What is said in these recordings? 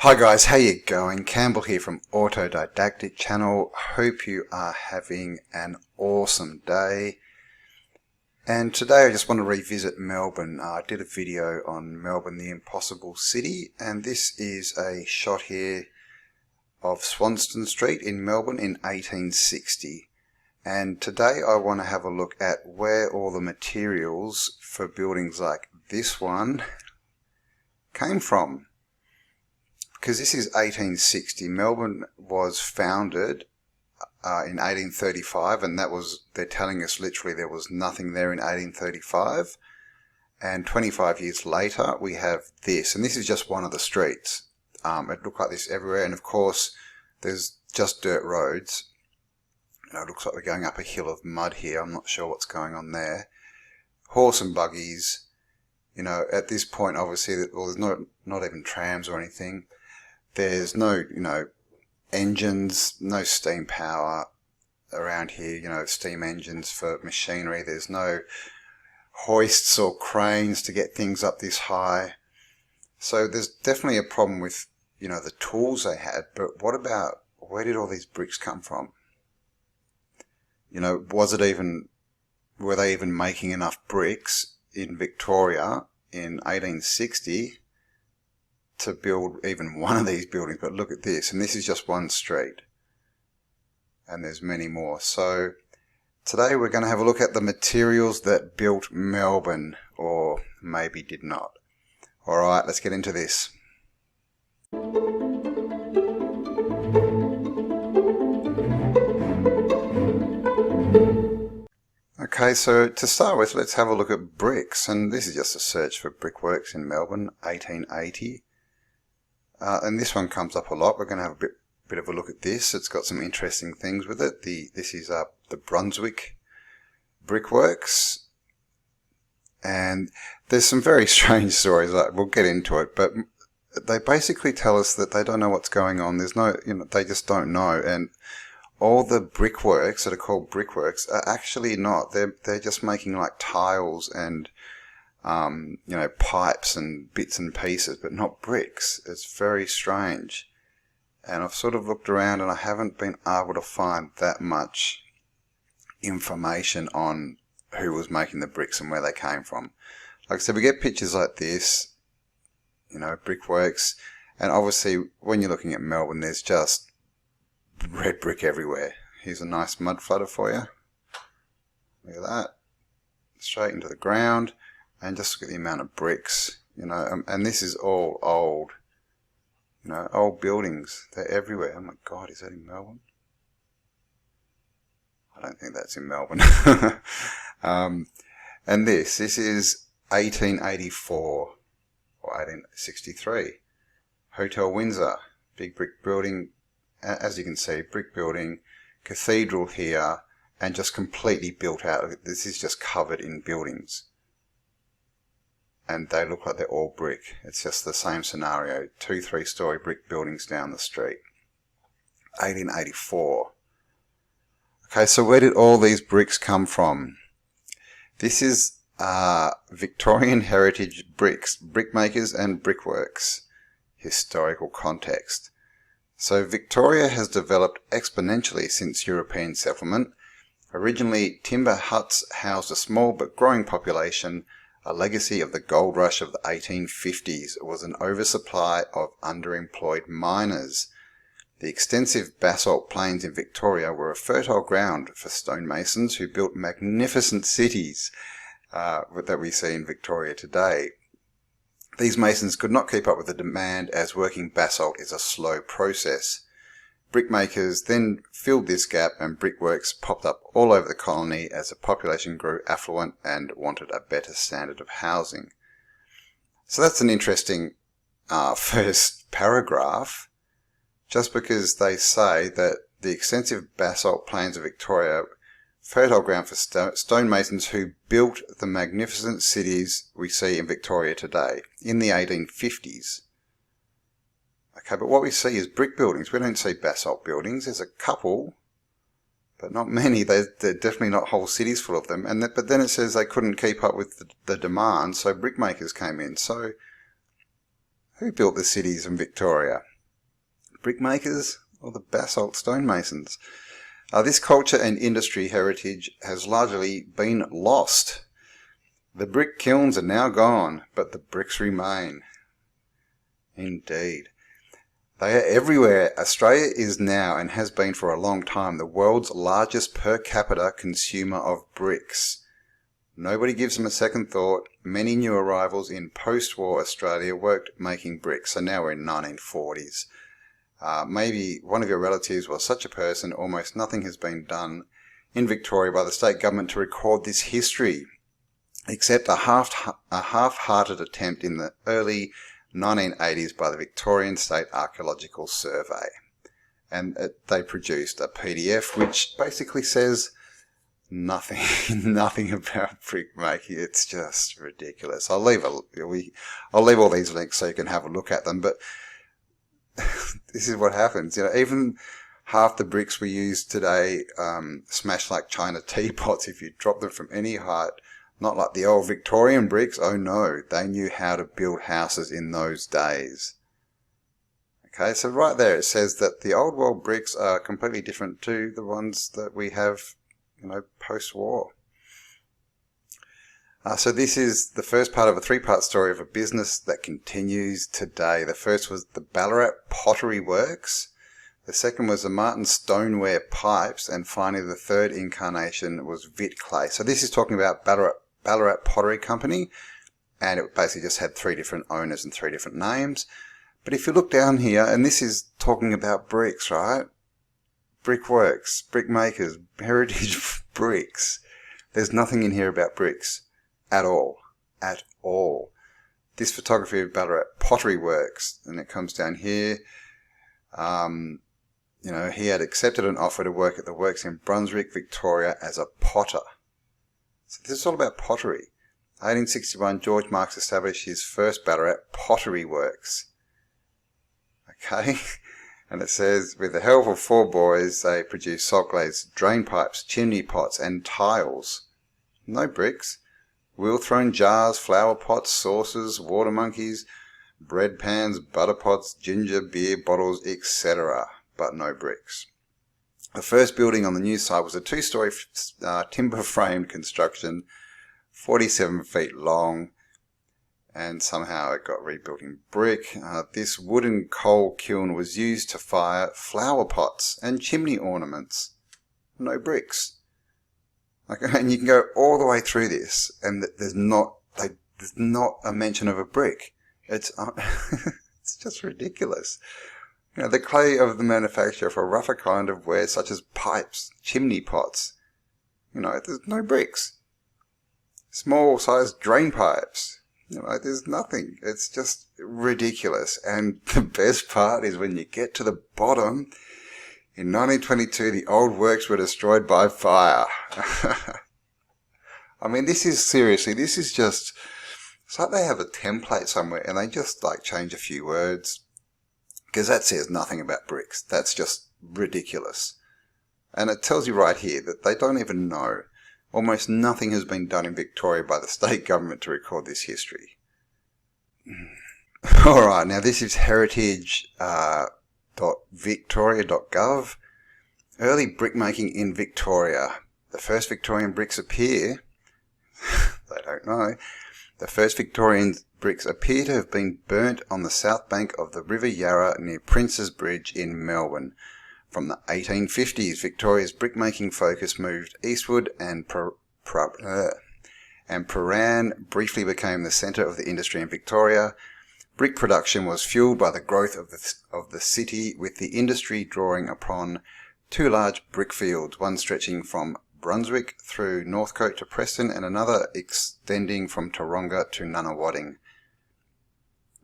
Hi guys, how you going? Campbell here from Autodidactic Channel. Hope you are having an awesome day. And today I just want to revisit Melbourne. I did a video on Melbourne, the impossible city, and this is a shot here of Swanston Street in Melbourne in 1860. And today I want to have a look at where all the materials for buildings like this one came from. Because this is 1860, Melbourne was founded in 1835, and they're telling us literally there was nothing there in 1835. And 25 years later, we have this, and this is just one of the streets. It looked like this everywhere, and of course, there's just dirt roads. It looks like we're going up a hill of mud here. I'm not sure what's going on there. Horse and buggies. At this point, obviously, there's not even trams or anything. There's no, engines, no steam power around here, steam engines for machinery. There's no hoists or cranes to get things up this high. So there's definitely a problem with, the tools they had. But what about, where did all these bricks come from? Were they even making enough bricks in Victoria in 1860 to build even one of these buildings? But look at this, and this is just one street, and there's many more. So today we're going to have a look at the materials that built Melbourne, or maybe did not. Alright, let's get into this. Okay, so to start with, let's have a look at bricks, and this is just a search for brickworks in Melbourne, 1880. And this one comes up a lot. We're going to have a bit of a look at this. It's got some interesting things with it. This is the Brunswick brickworks. And there's some very strange stories. We'll get into it. But they basically tell us that they don't know what's going on. There's no, they just don't know. And all the brickworks that are called brickworks are actually not. They're just making like tiles and pipes and bits and pieces, but not bricks. It's very strange. And I've sort of looked around and I haven't been able to find that much information on who was making the bricks and where they came from. Like I said, we get pictures like this, brickworks, and obviously when you're looking at Melbourne, there's just red brick everywhere. Here's a nice mud flutter for you. Look at that. Straight into the ground. And just look at the amount of bricks, and this is all old, old buildings. They're everywhere. Oh my God, is that in Melbourne? I don't think that's in Melbourne. And this is 1884 or 1863. Hotel Windsor, big brick building, as you can see, brick building, cathedral here, and just completely built out. This is just covered in buildings. And they look like they're all brick. It's just the same scenario. 2 3-story brick buildings down the street. 1884. Okay, so where did all these bricks come from? This is Victorian Heritage bricks, brickmakers and brickworks. Historical context. So Victoria has developed exponentially since European settlement. Originally, timber huts housed a small but growing population. A legacy of the gold rush of the 1850s was an oversupply of underemployed miners. The extensive basalt plains in Victoria were a fertile ground for stonemasons who built magnificent cities that we see in Victoria today. These masons could not keep up with the demand, as working basalt is a slow process. Brickmakers then filled this gap, and brickworks popped up all over the colony as the population grew affluent and wanted a better standard of housing. So that's an interesting first paragraph, just because they say that the extensive basalt plains of Victoria, fertile ground for stonemasons who built the magnificent cities we see in Victoria today in the 1850s. Okay, but what we see is brick buildings. We don't see basalt buildings. There's a couple, but not many. They're definitely not whole cities full of them. But then it says they couldn't keep up with the demand, so brickmakers came in. So Who built the cities in Victoria? Brickmakers or the basalt stonemasons? This culture and industry heritage has largely been lost. The brick kilns are now gone, but the bricks remain. Indeed. They are everywhere. Australia is now, and has been for a long time, the world's largest per capita consumer of bricks. Nobody gives them a second thought. Many new arrivals in post-war Australia worked making bricks. So now we're in 1940s. Maybe one of your relatives was such a person. Almost nothing has been done in Victoria by the state government to record this history, except a half-hearted attempt in the early 1980s by the Victorian State Archaeological Survey. And they produced a PDF which basically says nothing about brick making. It's just ridiculous. I'll leave all these links so you can have a look at them, but this is what happens. Even half the bricks we use today smash like China teapots if you drop them from any height. Not like the old Victorian bricks. Oh no, they knew how to build houses in those days. Okay, so right there it says that the old world bricks are completely different to the ones that we have, post-war. So this is the first part of a three-part story of a business that continues today. The first was the Ballarat Pottery Works. The second was the Martin Stoneware Pipes. And finally, the third incarnation was Vit Clay. So this is talking about Ballarat Pottery Company. And it basically just had three different owners and three different names. But if you look down here, and this is talking about bricks, right? Brickworks, brickmakers, heritage bricks. There's nothing in here about bricks. At all. At all. This photography of Ballarat Pottery Works, and it comes down here. He had accepted an offer to work at the works in Brunswick, Victoria as a potter. So this is all about pottery. 1861, George Marks established his first Ballarat Pottery Works. Okay. And it says, with the help of 4 boys, they produced salt glazed drain pipes, chimney pots, and tiles. No bricks. Wheel-thrown jars, flower pots, saucers, water monkeys, bread pans, butter pots, ginger beer bottles, etc. But no bricks. The first building on the new site was a 2-story timber-framed construction, 47 feet long, and somehow it got rebuilt in brick. This wooden coal kiln was used to fire flower pots and chimney ornaments. No bricks. Okay, and you can go all the way through this, and there's not a mention of a brick. It's it's just ridiculous. The clay of the manufacturer for rougher kind of ware, such as pipes, chimney pots. There's no bricks. Small-sized drain pipes. There's nothing. It's just ridiculous. And the best part is when you get to the bottom. In 1922, the old works were destroyed by fire. I mean, this is just, it's like they have a template somewhere and they just change a few words. Because that says nothing about bricks. That's just ridiculous. And it tells you right here that they don't even know. Almost nothing has been done in Victoria by the state government to record this history. Alright, now this is heritage.victoria.gov. Early brickmaking in Victoria. The first Victorian bricks appear. They don't know. The first Victorian bricks appear to have been burnt on the south bank of the River Yarra near Prince's Bridge in Melbourne. From the 1850s, Victoria's brickmaking focus moved eastward, and Prahran briefly became the centre of the industry in Victoria. Brick production was fuelled by the growth of the city, with the industry drawing upon 2 large brick fields, one stretching from Brunswick through Northcote to Preston, and another extending from Taronga to Nunawading.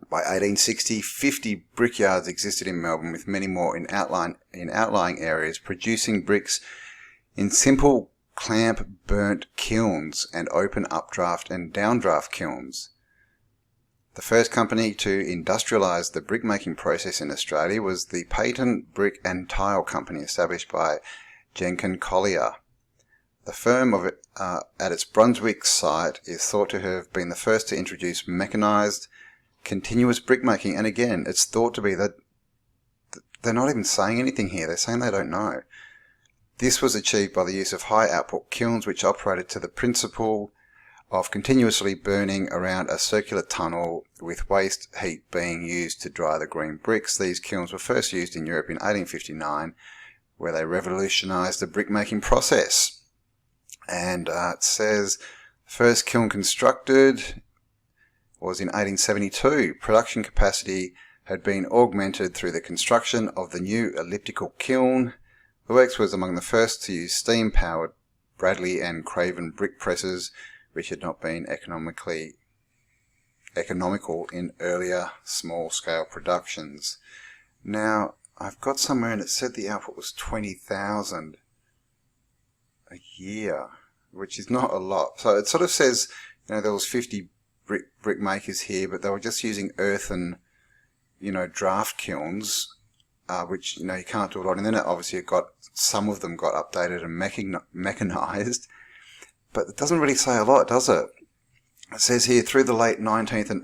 By 1860, 50 brickyards existed in Melbourne, with many more in outlying areas, producing bricks in simple clamp burnt kilns and open updraft and downdraft kilns. The first company to industrialise the brickmaking process in Australia was the Patent Brick and Tile Company, established by Jenkin Collier. The firm at its Brunswick site is thought to have been the first to introduce mechanised continuous brickmaking. And again, it's thought to be that they're not even saying anything here. They're saying they don't know. This was achieved by the use of high output kilns which operated to the principle of continuously burning around a circular tunnel with waste heat being used to dry the green bricks. These kilns were first used in Europe in 1859, where they revolutionised the brickmaking process. And it says first kiln constructed was in 1872. Production capacity had been augmented through the construction of the new elliptical kiln. The works was among the first to use steam-powered Bradley and Craven brick presses, which had not been economical in earlier small-scale productions. Now, I've got somewhere and it said the output was 20,000 a year, which is not a lot. So it sort of says, there was 50 brick makers here, but they were just using earthen, draft kilns, which, you can't do a lot. And then it obviously some of them got updated and mechanized. But it doesn't really say a lot, does it? It says here, through the late 19th and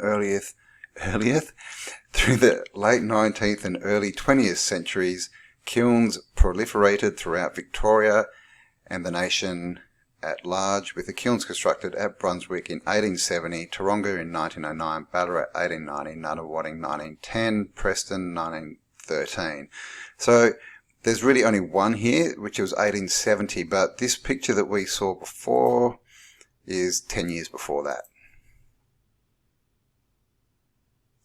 through the late 19th and early 20th centuries, kilns proliferated throughout Victoria and the nation at large, with the kilns constructed at Brunswick in 1870, Taronga in 1909, Ballarat 1890, Nunawading 1910, Preston 1913. So there's really only one here, which was 1870, but this picture that we saw before is 10 years before that.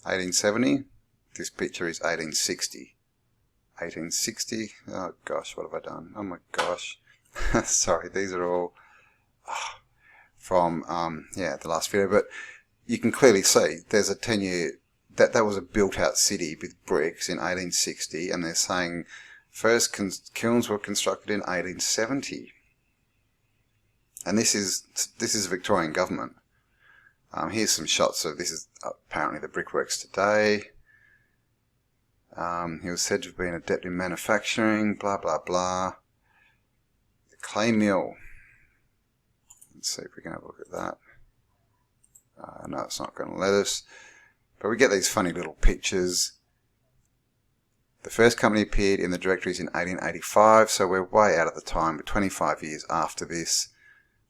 1870, this picture is 1860. 1860, oh gosh, what have I done? Oh my gosh. Sorry, these are all from, the last video, but you can clearly see there's a 10-year, that was a built-out city with bricks in 1860, and they're saying first kilns were constructed in 1870. And this is Victorian government. Here's some shots of this is apparently the brickworks today. He was said to have been adept in manufacturing, blah, blah, blah. The clay mill. Let's see if we can have a look at that. No, it's not going to let us. But we get these funny little pictures. The first company appeared in the directories in 1885, so we're way out of the time, but 25 years after this.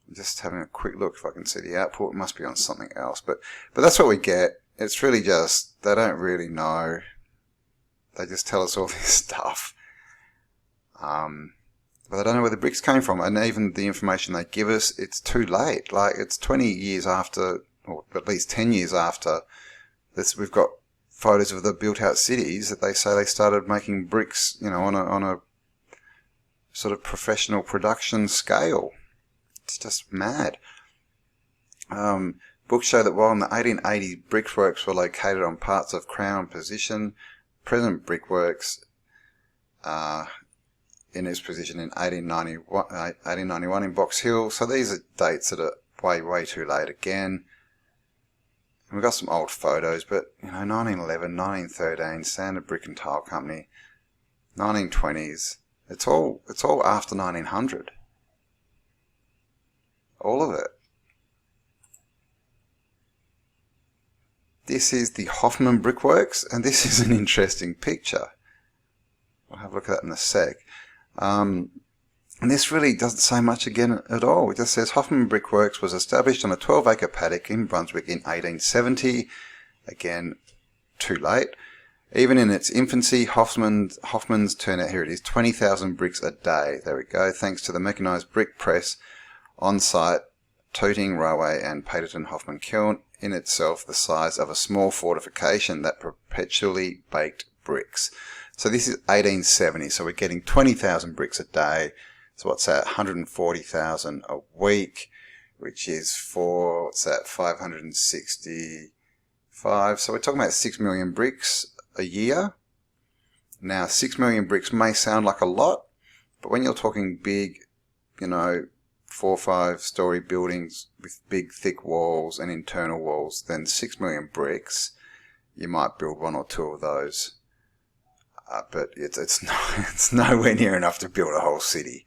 I'm just having a quick look if I can see the output. It must be on something else, but that's what we get. It's really just, they don't really know. They just tell us all this stuff. But they don't know where the bricks came from, and even the information they give us, it's too late. Like, it's 20 years after, or at least 10 years after this. We've got photos of the built-out cities that they say they started making bricks, on a sort of professional production scale. It's just mad. Books show that while in the 1880s brickworks were located on parts of Crown position, present brickworks in its position in 1891 in Box Hill. So these are dates that are way, way too late again. And we've got some old photos, but 1911, 1913, Standard Brick and Tile Company, 1920s. It's all after 1900. All of it. This is the Hoffman brickworks, and this is an interesting picture. I'll have a look at that in a sec. And this really doesn't say much again at all. It just says Hoffman Brickworks was established on a 12-acre paddock in Brunswick in 1870. Again, too late. Even in its infancy, Hoffman's turned out, here it is, 20,000 bricks a day. There we go, thanks to the mechanised brick press on site, Tooting Railway and Pt2 Hoffman kiln, in itself the size of a small fortification that perpetually baked bricks. So this is 1870, so we're getting 20,000 bricks a day. So what's that, 140,000 a week, which is 565. So we're talking about 6 million bricks a year. Now, 6 million bricks may sound like a lot, but when you're talking big, 4 or 5 story buildings with big thick walls and internal walls, then 6 million bricks, you might build 1 or 2 of those. But it's nowhere near enough to build a whole city.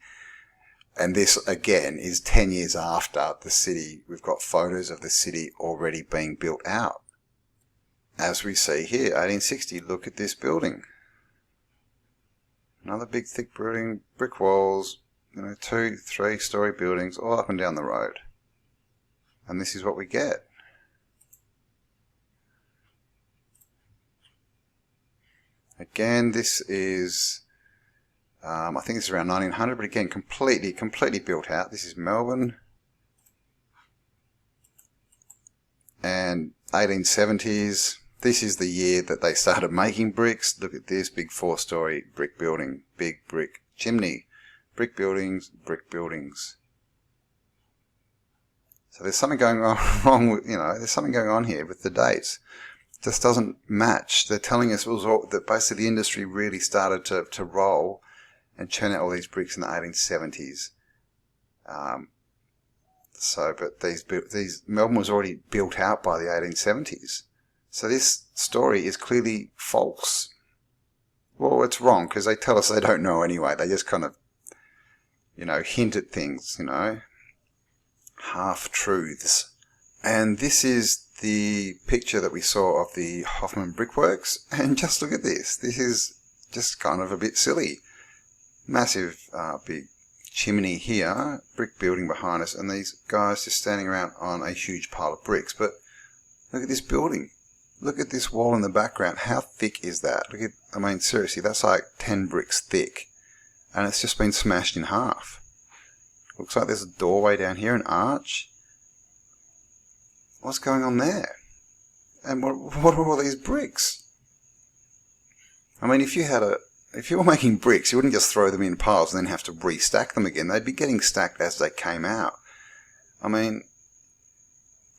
And this, again, is 10 years after the city. We've got photos of the city already being built out. as we see here, 1860, look at this building. Another big thick building, brick walls, 2, 3-story buildings all up and down the road. And this is what we get. Again, this is, I think it's around 1900, but again, completely built out. This is Melbourne. And 1870s. This is the year that they started making bricks. Look at this big 4-story brick building, big brick chimney, brick buildings, brick buildings. So there's something going on wrong with, there's something going on here with the dates. It just doesn't match. They're telling us that basically the industry really started to roll and churn out all these bricks in the 1870s. But Melbourne was already built out by the 1870s. So this story is clearly false. Well, it's wrong because they tell us they don't know anyway. They just kind of, hint at things, half-truths. And this is the picture that we saw of the Hoffman brickworks. And just look at this. This is just kind of a bit silly. Massive big chimney here, brick building behind us, and these guys just standing around on a huge pile of bricks. But look at this building. Look at this wall in the background. How thick is that? Seriously, that's like 10 bricks thick. And it's just been smashed in half. Looks like there's a doorway down here, an arch. What's going on there? And what are all these bricks? If you were making bricks, you wouldn't just throw them in piles and then have to restack them again. They'd be getting stacked as they came out.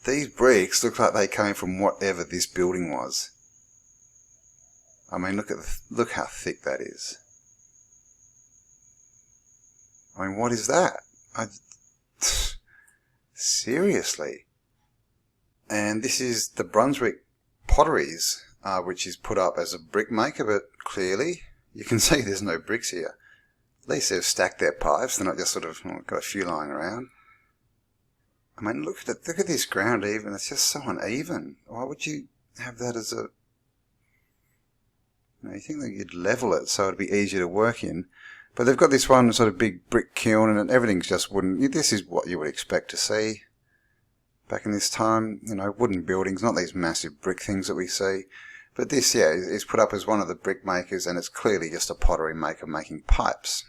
These bricks look like they came from whatever this building was. Look how thick that is. What is that? Seriously. And this is the Brunswick potteries, which is put up as a brick maker, but clearly you can see there's no bricks here. At least they've stacked their pipes. They're not just got a few lying around. Look at this ground even. It's just so uneven. Why would you have that as a... you think that you'd level it so it'd be easier to work in. But they've got this one sort of big brick kiln and everything's just wooden. This is what you would expect to see back in this time. Wooden buildings, not these massive brick things that we see. But this, is put up as one of the brick makers, and it's clearly just a pottery maker making pipes.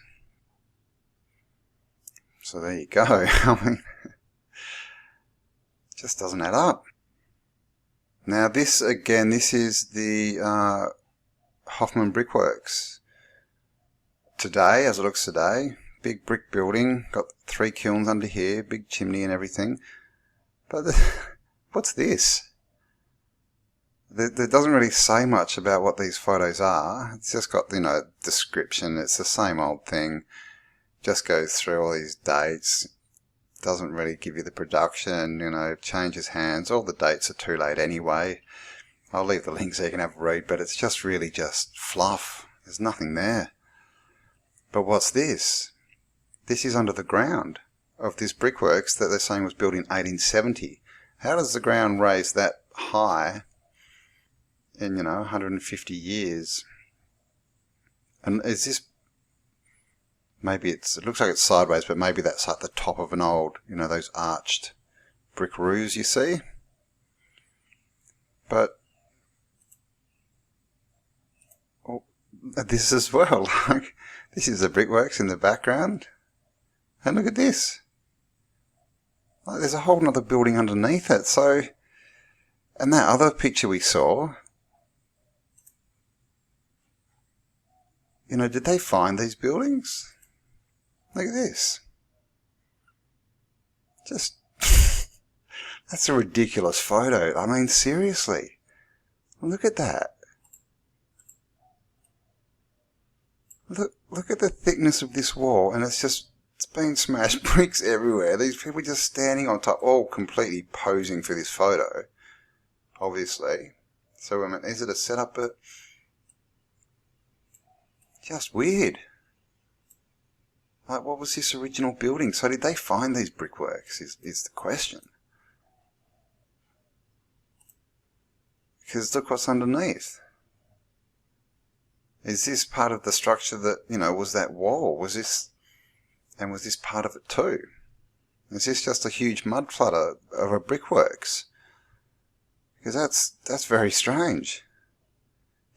So there you go. Just doesn't add up. Now this is the Hoffman brickworks. Today, as it looks today, big brick building, got 3 kilns under here, big chimney and everything. But what's this? There doesn't really say much about what these photos are. It's just got, description. It's the same old thing. Just goes through all these dates. Doesn't really give you the production, changes hands. All the dates are too late anyway. I'll leave the link so you can have a read, but it's just really just fluff. There's nothing there. But what's this? This is under the ground of this brickworks that they're saying was built in 1870. How does the ground raise that high in, 150 years? And is this... Maybe it looks like it's sideways, but maybe that's like the top of an old, those arched brick roofs you see. But this as well, this is the brickworks in the background. And look at this. There's a whole other building underneath it. So, and that other picture we saw, did they find these buildings? Look at this. Just, that's a ridiculous photo. Seriously. Look at that. Look at the thickness of this wall, and it's been smashed, bricks everywhere. These people just standing on top, all completely posing for this photo, obviously. So, is it a setup? But just weird. What was this original building? So did they find these brickworks is the question. Because look what's underneath. Is this part of the structure that, was that wall? Was this part of it too? Is this just a huge mud flutter of a brickworks? Because that's very strange.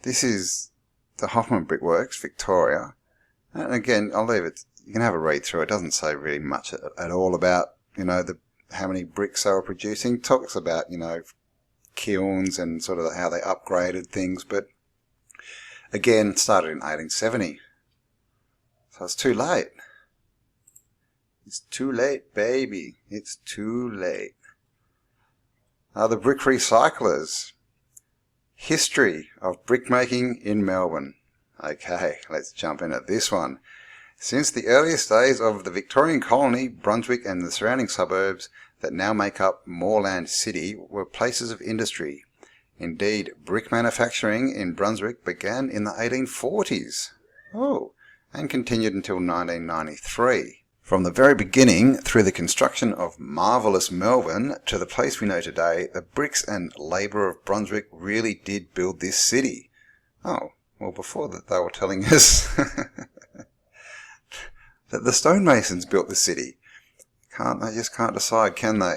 This is the Hoffman brickworks, Victoria. And again, I'll leave it. You can have a read through. It doesn't say really much at all about, how many bricks they were producing. It talks about, kilns and sort of how they upgraded things. But again, it started in 1870. So it's too late. It's too late, baby. It's too late. The brick recyclers. History of brickmaking in Melbourne. Okay, let's jump in at this one. Since the earliest days of the Victorian colony, Brunswick and the surrounding suburbs that now make up Moorland City were places of industry. Indeed, brick manufacturing in Brunswick began in the 1840s. And continued until 1993. From the very beginning, through the construction of marvellous Melbourne to the place we know today, the bricks and labour of Brunswick really did build this city. Before that they were telling us that the stonemasons built the city. They just can't decide, can they?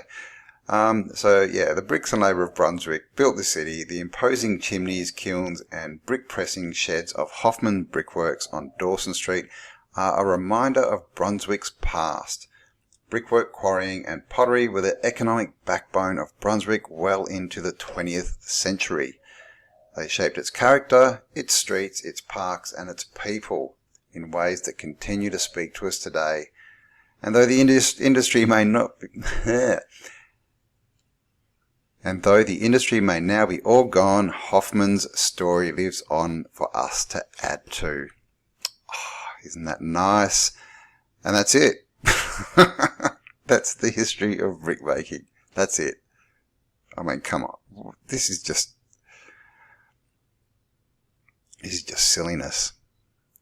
The bricks and labour of Brunswick built the city. The imposing chimneys, kilns and brick pressing sheds of Hoffman Brickworks on Dawson Street are a reminder of Brunswick's past. Brickwork, quarrying and pottery were the economic backbone of Brunswick well into the 20th century. They shaped its character, its streets, its parks and its people in ways that continue to speak to us today. And though the industry may not be and though the industry may now be all gone, Hoffman's story lives on for us to add to. Isn't that nice? And that's it. That's the history of brickmaking. That's it. I mean, come on. This is just silliness.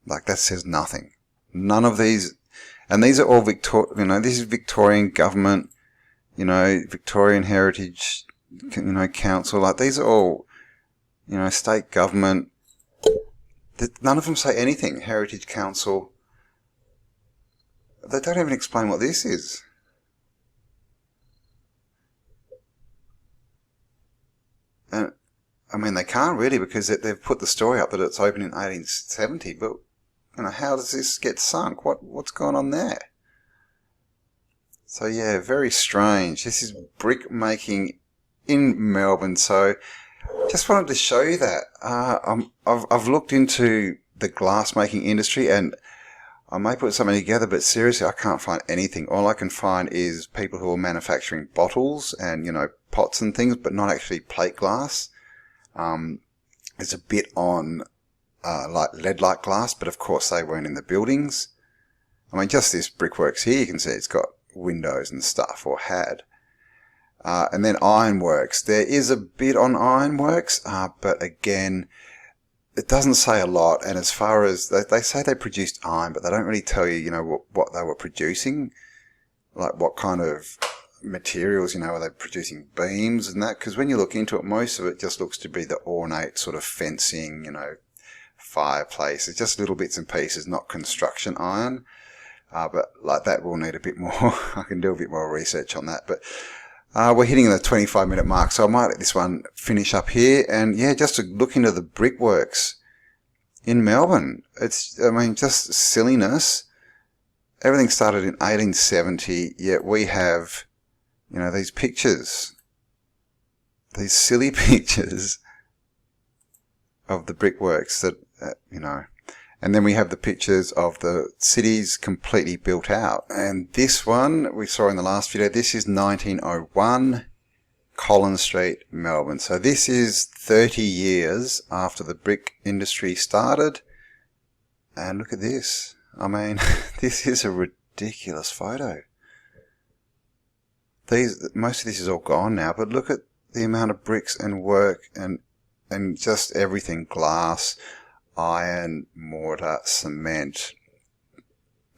Like, that says nothing. None of these, and these are all this is Victorian government, Victorian Heritage, council. Like, these are all, state government. None of them say anything. Heritage Council. They don't even explain what this is. And I mean, they can't really, because they've put the story up that it's opened in 1870. But how does this get sunk? What's going on there? So yeah, very strange. This is brick making in Melbourne. So just wanted to show you that. I've looked into the glass making industry, and I may put something together, but seriously, I can't find anything. All I can find is people who are manufacturing bottles and, pots and things, but not actually plate glass. There's a bit on like lead-like glass, but of course they weren't in the buildings. I mean, just this brickworks here, you can see it's got windows and stuff, or had. And then ironworks. There is a bit on ironworks, but again, it doesn't say a lot. And as far as they say they produced iron, but they don't really tell you, what they were producing, like what kind of materials, are they producing beams and that? Because when you look into it, most of it just looks to be the ornate sort of fencing, fireplace. It's just little bits and pieces, not construction iron. But like that, we'll need a bit more. I can do a bit more research on that. But we're hitting the 25-minute mark, so I might let this one finish up here. And yeah, just to look into the brickworks in Melbourne. It's, just silliness. Everything started in 1870, yet we have, these pictures, these silly pictures of the brickworks that, and then we have the pictures of the cities completely built out. And this one we saw in the last video, this is 1901, Collins Street, Melbourne. So this is 30 years after the brick industry started. And look at this. This is a ridiculous photo. Most of this is all gone now, but look at the amount of bricks and work and just everything, glass, iron, mortar, cement,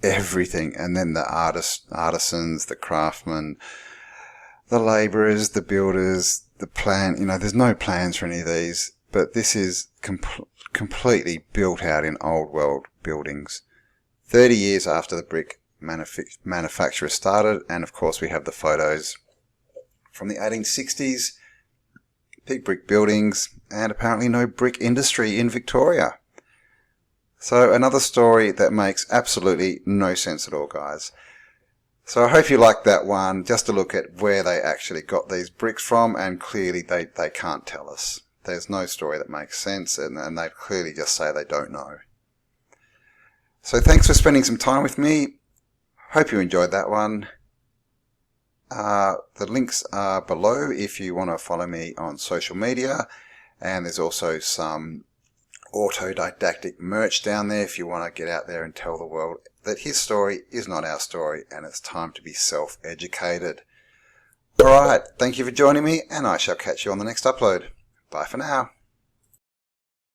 everything. And then the artisans, the craftsmen, the labourers, the builders, the plan, there's no plans for any of these, but this is completely built out in old world buildings. 30 years after the brick manufacturer started, and of course we have the photos from the 1860s, big brick buildings, and apparently no brick industry in Victoria. So another story that makes absolutely no sense at all, guys. So I hope you liked that one, just to look at where they actually got these bricks from, and clearly they can't tell us. There's no story that makes sense, and they clearly just say they don't know. So thanks for spending some time with me. Hope you enjoyed that one. The links are below if you want to follow me on social media, and there's also some autodidactic merch down there if you want to get out there and tell the world that his story is not our story and it's time to be self-educated. Alright, thank you for joining me, and I shall catch you on the next upload. Bye for now.